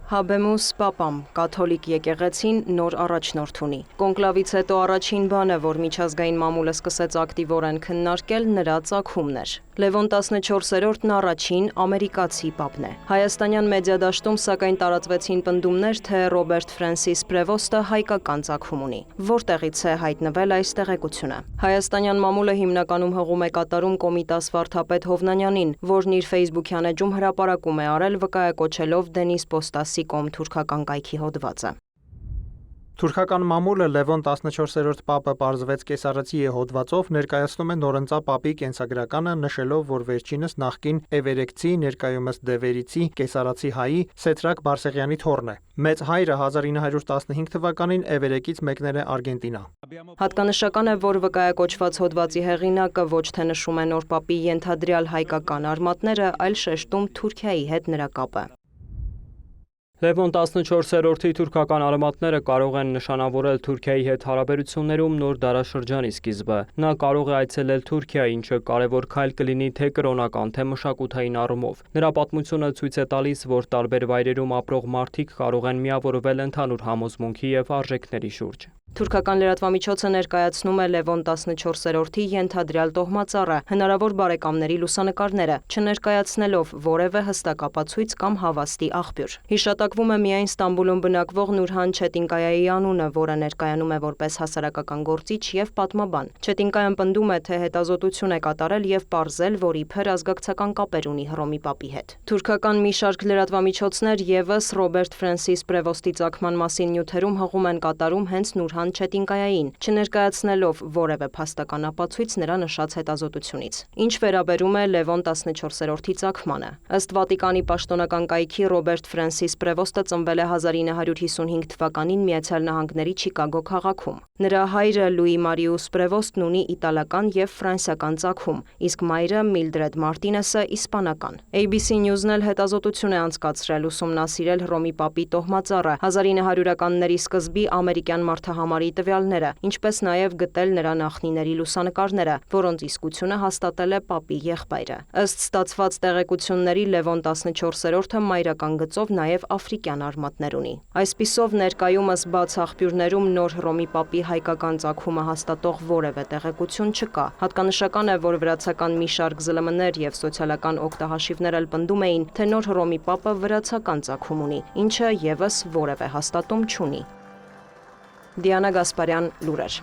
Habemus Papam, կաթոլիկ եկեղեցին նոր առաջնորդ ունի։ Կոնկլավից հետո առաջին բանը, որ միջազգային մամուլը սկսեց ակտիվորեն քննարկել, նրա ծագումն էր։ Լևոն 14-րդն առաջին ամերիկացի պապն է։ Հայաստանյան մեդիադաշտում սակայն տարածվեցին պնդումներ, թե Ռոբերտ Ֆրանսիս Պրևոստը հայկական ծագում ունի։ Որտեղից է հայտնվել այս տեղեկությունը։ Հայաստանյան մամուլը հիմնականում հղում է կատարում Կոմիտաս վարդապետ Հովնանյանին, որն իր Facebook-յան էջում հրապարակում է արել վկայակոչելով Դենիս Պոստասի կողմ թուրքական կայքի հոդվածը։ Թուրքական մամուլը Լևոն 14-րդ պապը պարզվեց կեսարացի է հոդվածով ներկայացնում է նորընծա պապի կենսագրականը, նշելով, որ վերջինս նախկին էվերեկցի, ներկայումս դևերիցի, կեսարացի հայի Սեթրակ Բարսեղյանի թոռն է։ Մեծ հայրը 1915 թվականին էվերեկից մեկնել է Արգենտինա։ Հատկանշական է, որ վկայակոչված հոդվածի հեղինակը ոչ թե նշում է նոր պապի ենթադրյալ հայկական արմատները, այլ շեշտում Թուրքիայի հետ նրա կապը։ Լևոն 14-րդի թուրքական արմատները կարող են նշանավորել Թուրքիայի հետ հարաբերություններում նոր դարաշրջանի սկիզբը։ Նա կարող է այցելել Թուրքիա, ինչը կարևոր քայլ կլինի թե կրոնական, թե մշակութային առումով։ Նրա պատմությունը ցույց է տալիս, որ տարբեր վայրերում ապրող մարդիկ կարող են միավորվել ընդհանուր համոզմունքի և արժեքների շուրջ։ Թուրքական լրատվամիջոցը ներկայացնում է Լևոն 14-րդի ենթադրյալ տոհմածառը, հնարավոր բարեկամների լուսանկարները, չներկայացնելով որևէ հստակ ապացույց կամ հավաստի աղբյուր։ Հիշատակվում է միայն Ստամբուլում բնակվող Նուրհան Չետինկայայի անունը, որը ներկայանում է որպես հասարակական գործիչ և պատմաբան։ Չետինկայան պնդում է, թե հետազոտություն է կատարել և պարզել, որ իբր ազգակցական կապեր ունի Հռոմի պապի հետ։ Թուրքական մի շարք լրատվամիջոցներ ևս Ռոբերտ Ֆրանսիս Պրևոստի ծագման մասին նյութերում հղում են կատարում հենց Նուրհան Չետինկայային, չներկայացնելով որևէ փաստական ապացույց նրա նշած հետազոտությունից։ Ինչ վերաբերում է Լևոն 14-րդի ծագմանը։ Ըստ Վատիկանի պաշտոնական կայքի Ռոբերտ Ֆրանսիս Պրևոստը ծնվել է 1955 թվականին Միացյալ Նահանգների Չիկագո քաղաքում։ Նրա հայրը Լուի Մարիուս Պրևոստն ունի իտալական և ֆրանսիական ծագում, իսկ մայրը Միլդրեդ Մարտինեսը իսպանական։ ABC News-ն էլ հետազոտություն է անցկացրել, ուսումնասիրել Հռոմի պապի տոհմածառը, 1900-ականների սկզբի ամերիկյան մարդահամարի տվյալները, ինչպես նաև գտել նրա նախնիների լուսանկարները, որոնց իսկությունը հաստատել է պապի եղբայրը։ Ըստ ստացված տեղեկությունների Լևոն 14-րդը մայրական գծով նաև աֆրիկյան արմատներ ունի։ Այսպիսով ներկայումս բաց աղբյուրներում նոր Հռոմի պապի հայկական ծագումը հաստատող որևէ տեղեկություն չկա։ Հատկանշական է, որ վրացական մի շարք ԶԼՄ-ներ և սոցիալական օգտահաշիվներ էլ պնդում էին, թե նոր Հռոմի պապը վրացական ծագում ունի, ինչը ևս որևէ հաստատում չունի։ Դիանա Գասպարյան, լուրեր։